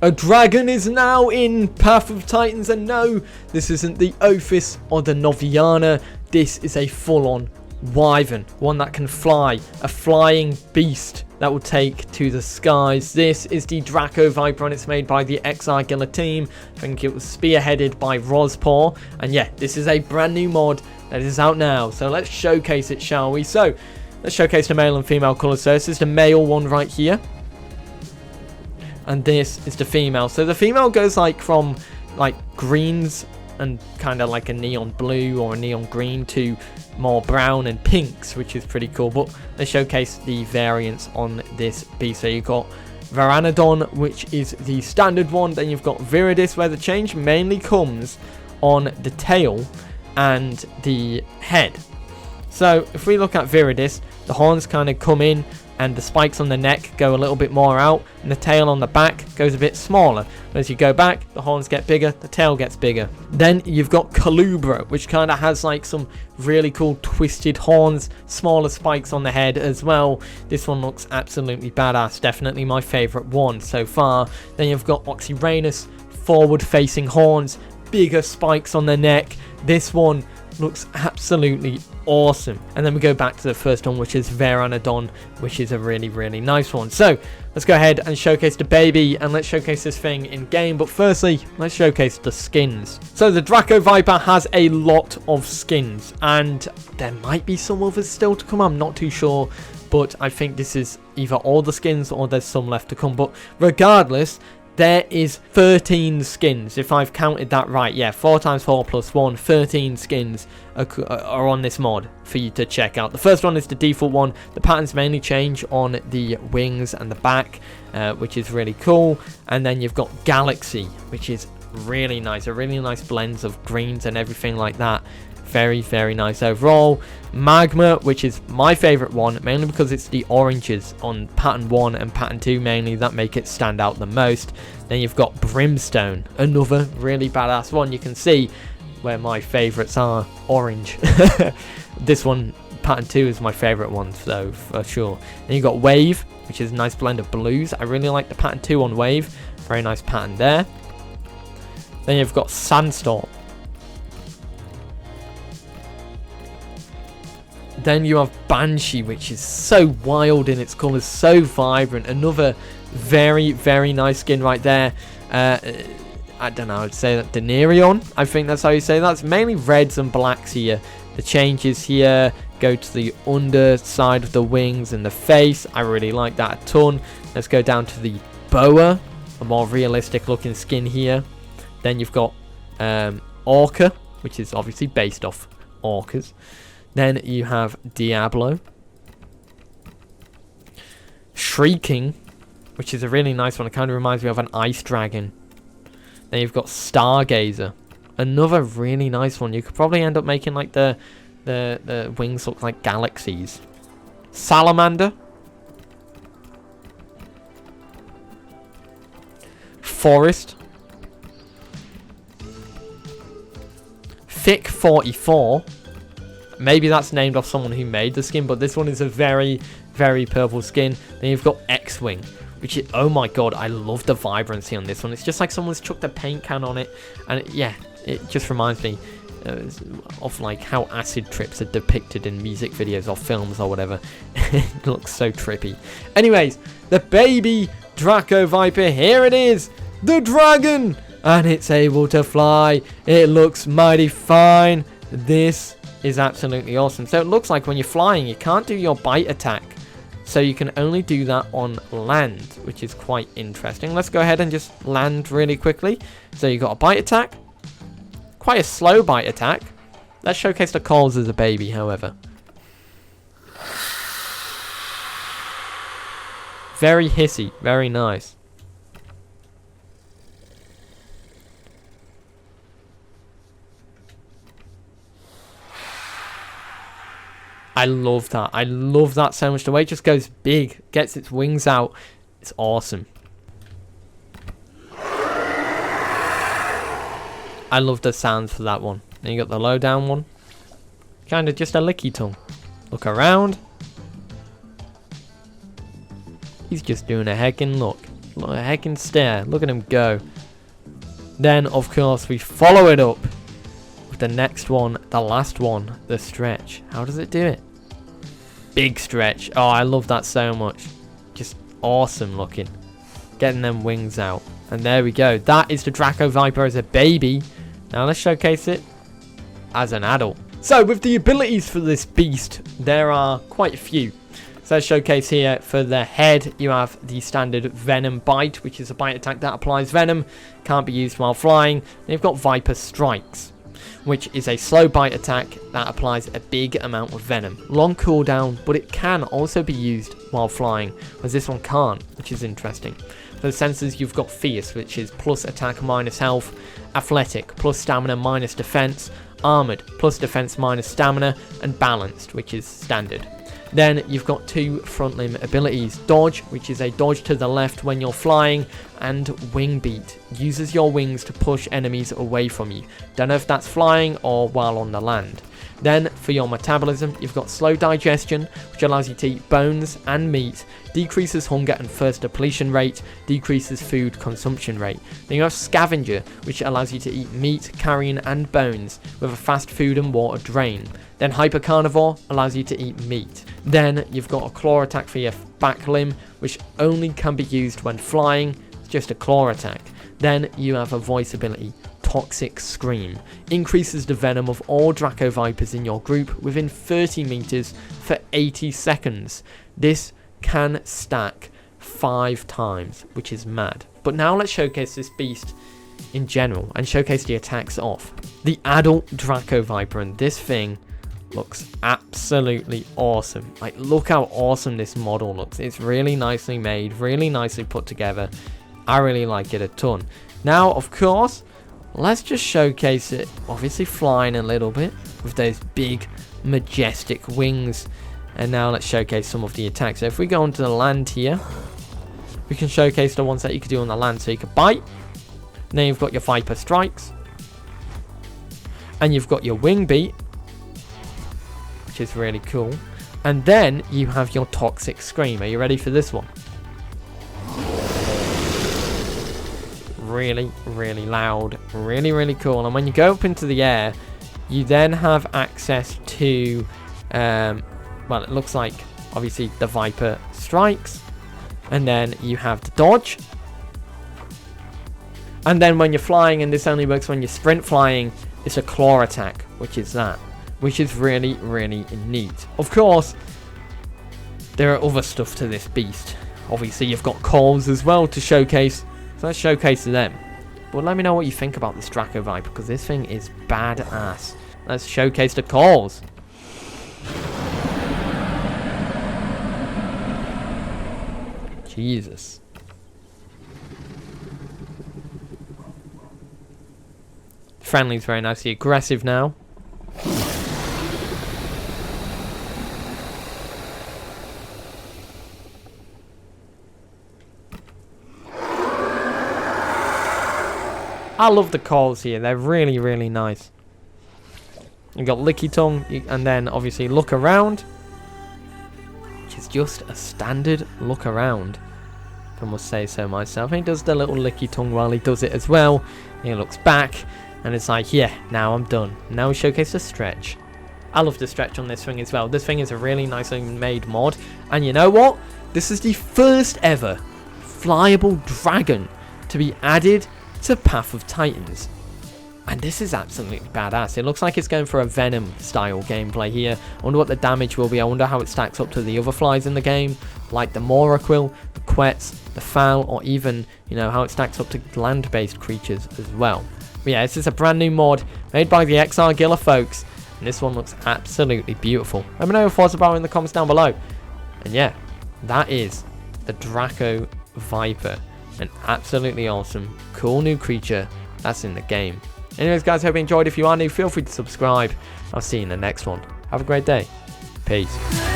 A dragon is now in Path of Titans, and no, this isn't the Ophis or the Noviana. This is a full-on wyvern, one that can fly, a flying beast that will take to the skies. This is the Dracoviper, and it's made by the Argilla team. I think it was spearheaded by Rospor, and yeah, this is a brand new mod that is out now, so let's showcase it, shall we? So let's showcase the male and female colours. So this is the male one right here, and this is the female. So the female goes like from like greens and kind of like a neon blue or a neon green to more brown and pinks, which is pretty cool. But let's showcase the variants on this beast. So you've got Pteranodon, which is the standard one. Then you've got Viridis, where the change mainly comes on the tail and the head. So if we look at Viridis, the horns kind of come in and the spikes on the neck go a little bit more out, and the tail on the back goes a bit smaller. But as you go back, the horns get bigger, the tail gets bigger. Then you've got Calubra, which kind of has like some really cool twisted horns, smaller spikes on the head as well. This one looks absolutely badass, definitely my favorite one so far. Then you've got Oxyranus, forward facing horns, bigger spikes on the neck. This one looks absolutely awesome. And then we go back to the first one, which is Pteranodon, which is a really, really nice one. So let's go ahead and showcase the baby, and let's showcase this thing in game. But firstly, let's showcase the skins. So the Dracoviper has a lot of skins, and there might be some others still to come. I'm not too sure, but I think this is either all the skins or there's some left to come. But regardless, there is 13 skins, if I've counted that right. Yeah, 4 times 4 plus 1, 13 skins are on this mod for you to check out. The first one is the default one. The patterns mainly change on the wings and the back, which is really cool. And then you've got Galaxy, which is really nice. A really nice blend of greens and everything like that. Very, very nice overall. Magma, which is my favorite one, mainly because it's the oranges on pattern 1 and pattern 2 mainly that make it stand out the most. Then you've got Brimstone, another really badass one. You can see where my favorites are orange. This one, pattern 2, is my favorite one, so for sure. Then you've got Wave, which is a nice blend of blues. I really like the pattern 2 on Wave. Very nice pattern there. Then you've got Sandstorm. Then you have Banshee, which is so wild in its colours, so vibrant. Another very, very nice skin right there. I don't know, I'd say that Denarion, I think that's how you say that. It's mainly reds and blacks here. The changes here go to the underside of the wings and the face. I really like that a ton. Let's go down to the Boa, a more realistic looking skin here. Then you've got Orca, which is obviously based off orcas. Then you have Diablo. Shrieking, which is a really nice one. It kind of reminds me of an ice dragon. Then you've got Stargazer. Another really nice one. You could probably end up making like the wings look like galaxies. Salamander. Forest. Thick 44. Maybe that's named off someone who made the skin, but this one is a very, very purple skin. Then you've got X-Wing, which is, oh my god, I love the vibrancy on this one. It's just like someone's chucked a paint can on it, and yeah, it just reminds me of like how acid trips are depicted in music videos or films or whatever. It looks so trippy. Anyways, the baby Dracoviper, here it is, the dragon, and it's able to fly. It looks mighty fine. This is absolutely awesome. So it looks like when you're flying, you can't do your bite attack, so you can only do that on land, which is quite interesting. Let's go ahead and just land really quickly. So you got a bite attack, quite a slow bite attack. Let's showcase the calls as a baby, however. Very hissy, very nice. I love that. I love that so much. The way it just goes big, gets its wings out. It's awesome. I love the sounds for that one. Then you got the low down one. Kind of just a licky tongue. Look around. He's just doing a heckin' look. Look, a heckin' stare. Look at him go. Then, of course, we follow it up with the next one, the last one, the stretch. How does it do it? Big stretch. Oh, I love that so much. Just awesome looking. Getting them wings out. And there we go. That is the Dracoviper as a baby. Now let's showcase it as an adult. So with the abilities for this beast, there are quite a few. So let's showcase here for the head, you have the standard Venom Bite, which is a bite attack that applies venom. Can't be used while flying. Then you've got Viper Strikes, which is a slow bite attack that applies a big amount of venom. Long cooldown, but it can also be used while flying, whereas this one can't, which is interesting. For the sensors, you've got Fierce, which is plus attack minus health, Athletic, plus stamina minus defense, Armored, plus defense minus stamina, and Balanced, which is standard. Then you've got two front limb abilities. Dodge, which is a dodge to the left when you're flying, and Wing Beat. Uses your wings to push enemies away from you. Don't know if that's flying or while on the land. Then for your metabolism, you've got Slow Digestion, which allows you to eat bones and meat, decreases hunger and thirst depletion rate, decreases food consumption rate. Then you have Scavenger, which allows you to eat meat, carrion and bones with a fast food and water drain. Then Hyper Carnivore allows you to eat meat. Then you've got a claw attack for your back limb, which only can be used when flying. It's just a claw attack. Then you have a voice ability, Toxic Scream. Increases the venom of all Dracovipers in your group within 30 meters for 80 seconds. This can stack 5 times, which is mad. But now let's showcase this beast in general and showcase the attacks off. The adult Dracoviper, and this thing looks absolutely awesome. Like, look how awesome this model looks. It's really nicely made, really nicely put together. I really like it a ton. Now, of course, let's just showcase it, obviously flying a little bit with those big majestic wings. And now let's showcase some of the attacks. So if we go onto the land here, we can showcase the ones that you could do on the land. So you could bite, and then you've got your Viper Strikes, and you've got your Wing Beat, which is really cool. And then you have your Toxic Scream. Are you ready for this one? Really, really loud, really cool. And when you go up into the air, you then have access to well, it looks like obviously the Viper Strikes, and then you have the dodge, and then when you're flying, and this only works when you're sprint flying, it's a claw attack, which is really neat. Of course, there are other stuff to this beast. Obviously you've got calls as well to showcase. So let's showcase them. But let me know what you think about this Dracoviper, because this thing is badass. Let's showcase the calls. Jesus. Friendly's very nicely aggressive now. I love the calls here. They're really nice. You've got Licky Tongue, and then obviously Look Around, which is just a standard look around, if I must say so myself. And he does the little Licky Tongue while he does it as well. He looks back, and it's like, yeah, now I'm done. Now we showcase the stretch. I love the stretch on this thing as well. This thing is a really nicely made mod. And you know what? This is the first ever flyable dragon to be added to Path of Titans, and this is absolutely badass. It looks like it's going for a Venom style gameplay here. I wonder what the damage will be. I wonder how it stacks up to the other flies in the game, like the Moraquill, the Quetz, the Fowl, or even, you know, how it stacks up to land-based creatures as well. But yeah, this is a brand new mod made by the Argilla folks, and this one looks absolutely beautiful. Let me know your thoughts about it in the comments down below. And yeah, that is the Dracoviper. An absolutely awesome, cool new creature that's in the game. Anyways, guys, hope you enjoyed. If you are new, feel free to subscribe. I'll see you in the next one. Have a great day. Peace.